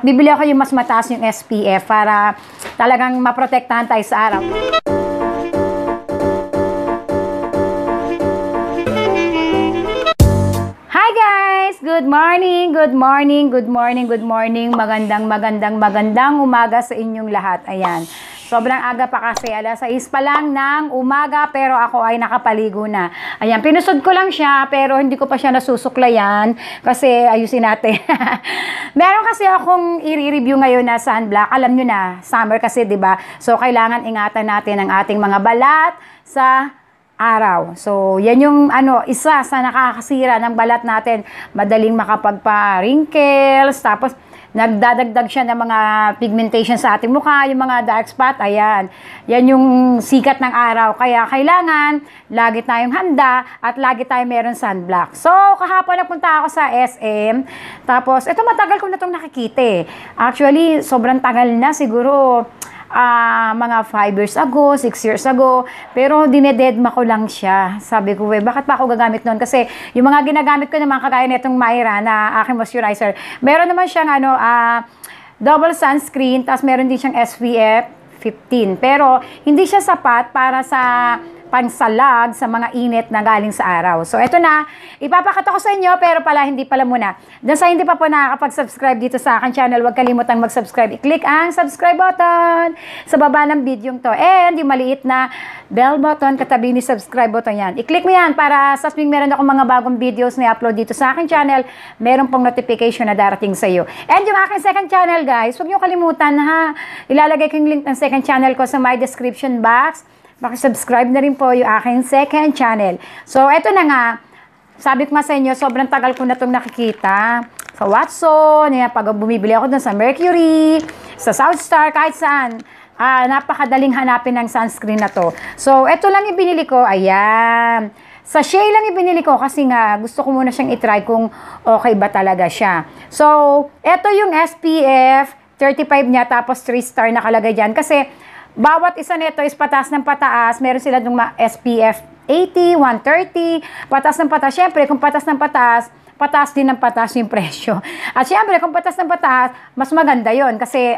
bibili ako yung mas mataas yung SPF para talagang maprotektahan tayo sa araw. Hi guys! Good morning, good morning, good morning, good morning. Magandang umaga sa inyong lahat. Ayan. Sobrang aga pa kasi, alas 6 pa lang ng umaga, pero ako ay nakapaligo na. Ayan, pinusod ko lang siya, pero hindi ko pa siya nasusuklayan kasi ayusin natin. Meron kasi akong i-review ngayon na sunblock. Alam nyo na, summer kasi, 'di ba? So, kailangan ingatan natin ang ating mga balat sa araw. So, yan yung isa sa nakakasira ng balat natin. Madaling makapagpa-wrinkles, tapos nagdadagdag siya ng mga pigmentation sa ating mukha, yung mga dark spot, ayan. Yan yung sikat ng araw. Kaya kailangan, lagi tayong handa at lagi tayong meron sunblock. So, kahapon napunta ako sa SM. Tapos, ito matagal ko na itong nakikita eh. Actually, sobrang tagal na. Siguro, mga 5 years ago, 6 years ago, pero dinededma ko lang siya. Sabi ko, bakit pa ako gagamit nun? Kasi yung mga ginagamit ko naman, kagaya nitong Myra na aking moisturizer, meron naman siyang double sunscreen, tapos meron din siyang SPF 15. Pero hindi siya sapat para sa pansalag sa mga init na galing sa araw. So, eto na. Ipapakita ko sa inyo, pero hindi pala muna. Dahil sa hindi pa po nakakapag-subscribe dito sa akin channel, huwag kalimutang mag-subscribe. I-click ang subscribe button sa baba ng video to. And yung maliit na bell button, katabi ni subscribe button yan. I-click mo yan para sa tuwing meron akong mga bagong videos na i-upload dito sa akin channel, meron pong notification na darating sa iyo. And yung aking second channel, guys, huwag niyo kalimutan ha. Ilalagay ko yung link ng second channel ko sa my description box. Subscribe na rin po yung aking second channel. So, eto na nga. Sabi ko nga sa inyo, sobrang tagal ko na itong nakikita. Sa Watson, pag bumibili ako dun sa Mercury, sa Southstar, kahit saan. Napakadaling hanapin ng sunscreen na to. So, eto lang yung binili ko. Ayan. Sa Shea lang yung binili ko kasi nga gusto ko muna siyang itry kung okay ba talaga siya. So, eto yung SPF 35 niya, tapos 3 star nakalagay dyan. Kasi, bawat isa nito is pataas ng pataas. Meron sila ng SPF 80, 130, pataas ng pataas. Siyempre, kung pataas ng pataas, pataas din ng pataas yung presyo. At siyempre, kung pataas ng pataas, mas maganda yon kasi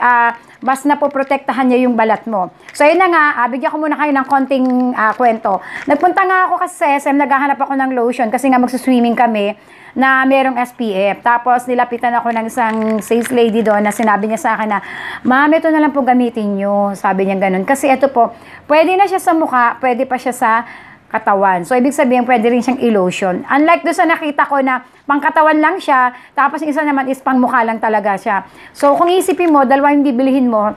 mas napoprotektahan niya yung balat mo. So, yun na nga, bigyan ko muna kayo ng konting kwento. Nagpunta nga ako kasi sa SM, naghahanap ako ng lotion kasi nga magsuswimming kami na merong SPF. Tapos, nilapitan ako ng isang sales lady doon na sinabi niya sa akin na, ma'am, ito na lang po gamitin nyo. Sabi niya ganun. Kasi ito po, pwede na siya sa mukha, pwede pa siya sa katawan. So, ibig sabihin, pwede rin siyang i-lotion. Unlike doon sa nakita ko na pangkatawan lang siya, tapos yung isa naman is pang mukha lang talaga siya. So, kung isipin mo, dalawa yung bibilihin mo,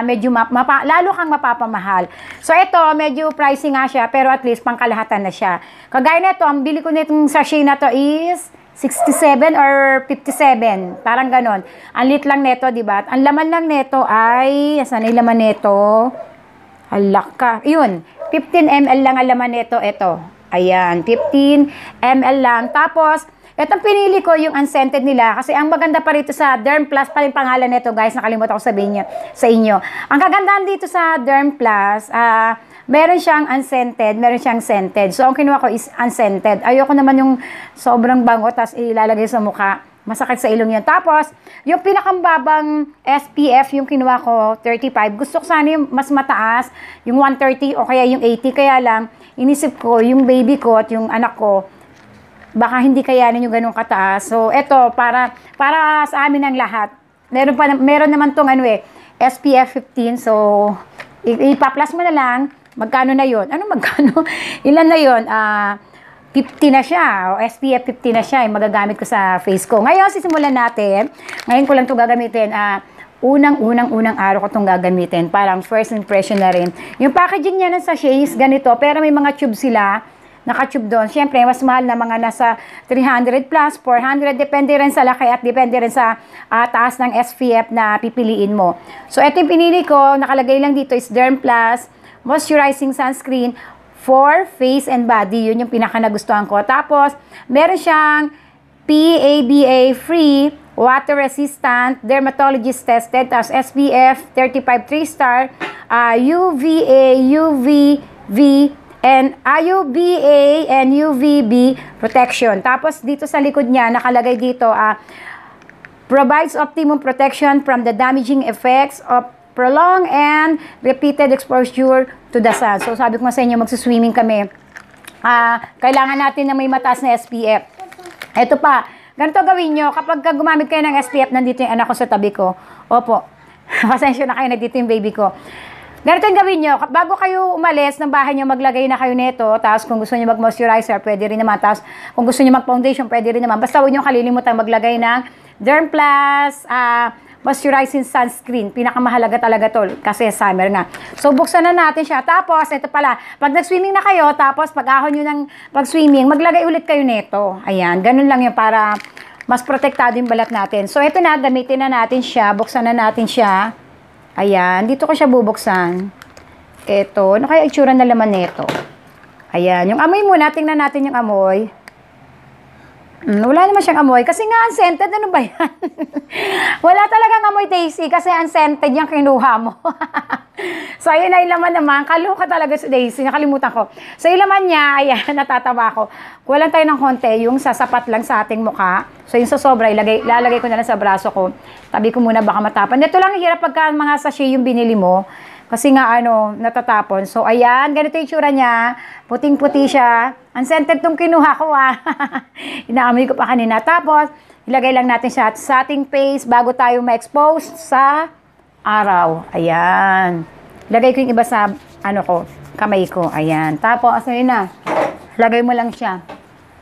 medyo lalo kang mapapamahal. So, ito, medyo pricey nga siya, pero at least pangkalahatan na siya. Kagaya nito, ang bili ko nitong sachet na to is 67 or 57. Parang ganon. Ang lit lang nito, diba? Ang laman lang nito ay, saan yung laman nito? Halak ka. Yun, 15 ml lang ang laman nito. Ito. Ayan, 15 ml lang. Tapos, itong pinili ko yung unscented nila kasi ang maganda pa rito sa Derm Plus pa rin pangalan nito, guys, nakalimutan ko sabihin niyo sa inyo. Ang kagandahan dito sa Derm Plus, meron siyang unscented, meron siyang scented. So, ang kinuha ko is unscented. Ayoko naman yung sobrang bango tapos ilalagay sa mukha. Masakit sa ilong yan. Tapos, yung pinakambabang SPF, yung kinuha ko, 35. Gusto ko sana yung mas mataas, yung 130 o kaya yung 80. Kaya lang, inisip ko, yung baby ko at yung anak ko, baka hindi kayanin yung ganun kataas. So, eto, para sa amin ang lahat. Meron naman tong SPF 15. So, ipa-plus mo na lang. Magkano na yon? Ano magkano? Ilan na yon? 50 na siya. O SPF 50 na siya. Yung magagamit ko sa face ko. Ngayon, sisimulan natin. Ngayon ko lang ito gagamitin. Unang araw ko itong gagamitin. Parang first impression na rin. Yung packaging niya ng sachet is ganito. Pero may mga tube sila. Naka-tube doon. Siyempre, mas mahal na mga nasa 300 plus, 400. Depende rin sa laki at depende rin sa taas ng SPF na pipiliin mo. So, ito yung pinili ko. Nakalagay lang dito is Derm Plus Moisturizing Sunscreen for face and body. Yun yung pinaka-nagustuhan ko. Tapos, meron siyang PABA-free, water-resistant, dermatologist tested, tapos SPF 35 3-star, UVA, UVV, and UVA and UVB protection. Tapos, dito sa likod niya, nakalagay dito, provides optimum protection from the damaging effects of prolonged and repeated exposure to the sun. So sabi ko nga sa inyo, magsiswimming kami. Kailangan natin na may mataas na SPF. Ito pa, ganito gawin nyo, kapag gumamit kayo ng SPF, nandito yung anak ko sa tabi ko. Opo, pasensya na kayo, nandito yung baby ko. Ganito yung gawin nyo, bago kayo umalis ng bahay nyo, maglagay na kayo nito, tapos kung gusto nyo mag-moisturizer, pwede rin naman, tapos kung gusto nyo mag-foundation, pwede rin naman. Basta huwag nyo kalilimutan maglagay ng Derm Plus, moisturizing sunscreen. Pinakamahalaga talaga to kasi summer nga. So, buksan na natin siya. Tapos, ito pala, pag nag-swimming na kayo, tapos pag-ahon nyo ng pag-swimming, maglagay ulit kayo nito. Ayan, ganun lang yun para mas protektado yung balat natin. So, ito na, gamitin na natin siya. Buksan na natin siya. Ayan, dito ko siya bubuksan. Ito, ano kaya itsura na laman nito? Ayan, yung amoy muna, tingnan natin yung amoy. Wala naman siyang amoy. Kasi nga unscented, ano ba yan? Wala talagang amoy, Daisy, kasi unscented yung kinuha mo. So, ayun na yung laman naman. Kaloka talaga si Daisy. Nakalimutan ko. So, yung laman niya, ayan, natatawa ko. Kuha lang tayo ng konti, yung sasapat lang sa ating mukha. So, yung sa sobra, lalagay ko na lang sa braso ko. Tabi ko muna, baka matapan. Ito lang hirap pagka mga sachet yung binili mo. Kasi nga, natatapon. So, ayan, ganito yung tsura niya. Puting-puti siya. Unscented tong kinuha ko, Inaamoy ko pa kanina. Tapos, ilagay lang natin siya sa ating face bago tayo ma-expose sa araw. Ayan. Ilagay ko yung iba sa, kamay ko. Ayan. Tapos, yun na. Lagay mo lang siya.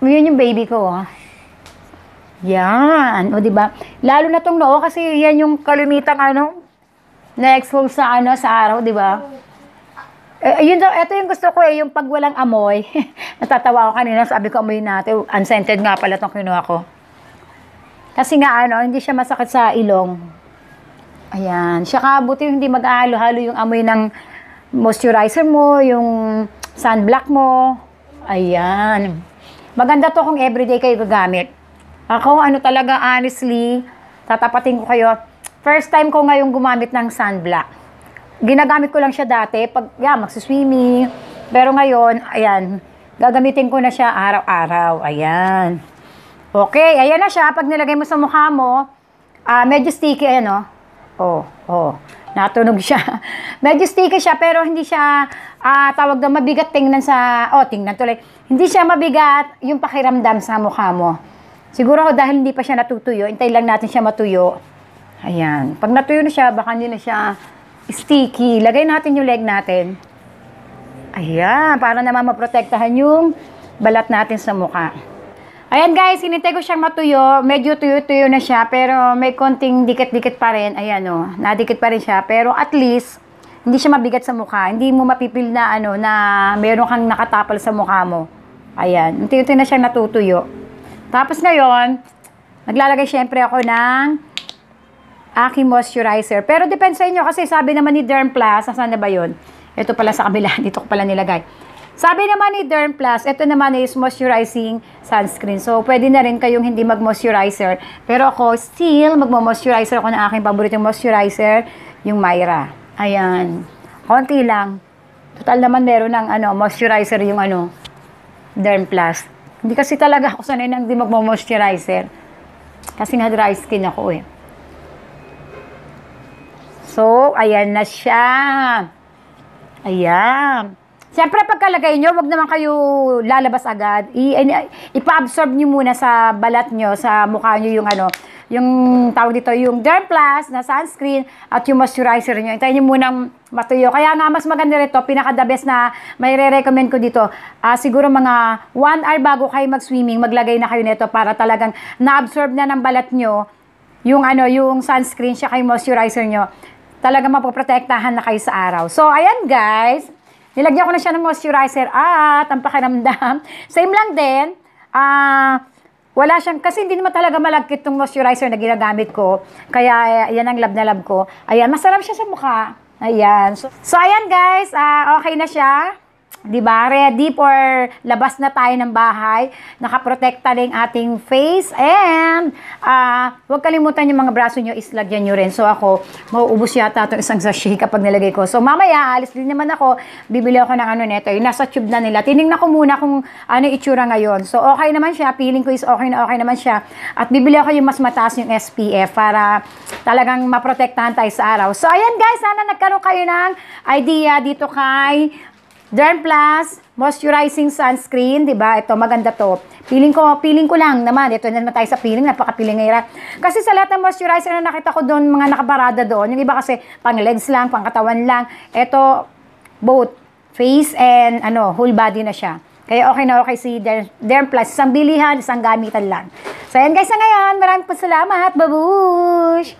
Yun yung baby ko, Yan. O, diba? Lalo na tong noo kasi yan yung kalimitang, na-expose sa sa araw, di ba? Ito yung gusto ko yung pag walang amoy. Natatawa ako kanina, sabi ko amoy natin. Unscented nga pala itong kinuha ko. Kasi nga hindi siya masakit sa ilong. Ayan. Saka buti hindi mag-ahalo-halo yung amoy ng moisturizer mo, yung sunblock mo. Ayan. Maganda to kung everyday kayo gagamit. Ako, talaga, honestly, tatapatin ko kayo. First time ko ngayong gumamit ng sunblock. Ginagamit ko lang siya dati pag magsiswimming. Pero ngayon, ayan, gagamitin ko na siya araw-araw. Ayan. Okay, ayan na siya. Pag nilagay mo sa mukha mo, medyo sticky, natunog siya. Medyo sticky siya, pero hindi siya tawag na mabigat tingnan tingnan tuloy. Hindi siya mabigat yung pakiramdam sa mukha mo. Siguro dahil hindi pa siya natutuyo, hintay lang natin siya matuyo. Ayan. Pag natuyo na siya, baka hindi na siya sticky. Lagay natin yung leg natin. Ayan. Para naman maprotektahan yung balat natin sa mukha. Ayan guys, hinintay ko siyang matuyo. Medyo tuyo-tuyo na siya, pero may konting dikit-dikit pa rin. Ayan nadikit pa rin siya. Pero at least, hindi siya mabigat sa mukha. Hindi mo mapipil na na meron kang nakatapal sa mukha mo. Ayan. Unti-unti na siyang natutuyo. Tapos ngayon, naglalagay syempre ako ng aking moisturizer. Pero depende sa inyo kasi sabi naman ni Derm Plus, saan na ba yun? Ito pala sa kabila, dito ko pala nilagay. Sabi naman ni Derm Plus, ito naman is moisturizing sunscreen. So, pwede na rin kayong hindi mag-moisturizer. Pero ako, still, magmo-moisturizer ako ng aking paboritong moisturizer, yung Myra. Ayan. Konti lang. Total naman meron ng moisturizer yung Derm Plus. Hindi kasi talaga ako sanay nang hindi magmo-moisturizer. Kasi nga dry skin ako So, ayan na siya. Ayan. Siyempre, pagkalagay nyo, wag naman kayo lalabas agad. Ipa-absorb nyo muna sa balat nyo, sa mukha nyo yung tawag dito, yung Derm Plus na sunscreen at yung moisturizer nyo. Hintayin nyo munang matuyo. Kaya nga, mas maganda rito, pinaka-the best na may re-recommend ko dito. Siguro mga 1 hour bago kayo mag-swimming, maglagay na kayo nito para talagang na-absorb na ng balat nyo yung yung sunscreen siya kay moisturizer nyo. Talaga mapoprotektahan na kayo sa araw. So, ayan guys. Nilagyan ko na siya ng moisturizer at ang pakiramdam. Same lang din. Wala siyang, kasi hindi naman talaga malagkit itong moisturizer na ginagamit ko. Kaya, yan ang lab na lab ko. Ayan, masarap siya sa mukha. Ayan. So ayan guys. Okay na siya. diba, ready for labas na tayo ng bahay, nakaprotekta rin ating face, and huwag kalimutan yung mga braso nyo, islagyan nyo rin. So ako, mauubos yata itong isang sachet kapag nilagay ko. So mamaya, alis din naman ako, bibili ako ng ano neto, yung nasa tube na nila. Tinignan ko muna kung ano itsura ngayon. So okay naman siya, feeling ko is okay naman siya. At bibili ako yung mas mataas yung SPF para talagang maprotektahan tayo sa araw. So ayan guys, sana nagkaroon kayo ng idea dito kay Derm Plus Moisturizing Sunscreen, 'di ba? Ito maganda 'to. Feeling ko lang naman. Ito na naman tayo sa feeling, napaka-feeling ngayon. Kasi sa lahat ng moisturizer na nakita ko doon, mga nakaparada doon, yung iba kasi pang legs lang, pang katawan lang. Ito both face and whole body na siya. Kaya okay na okay si Derm Plus. Isang bilihan, isang gamitan lang. So ayan guys, sa ngayon, maraming po salamat. Babush!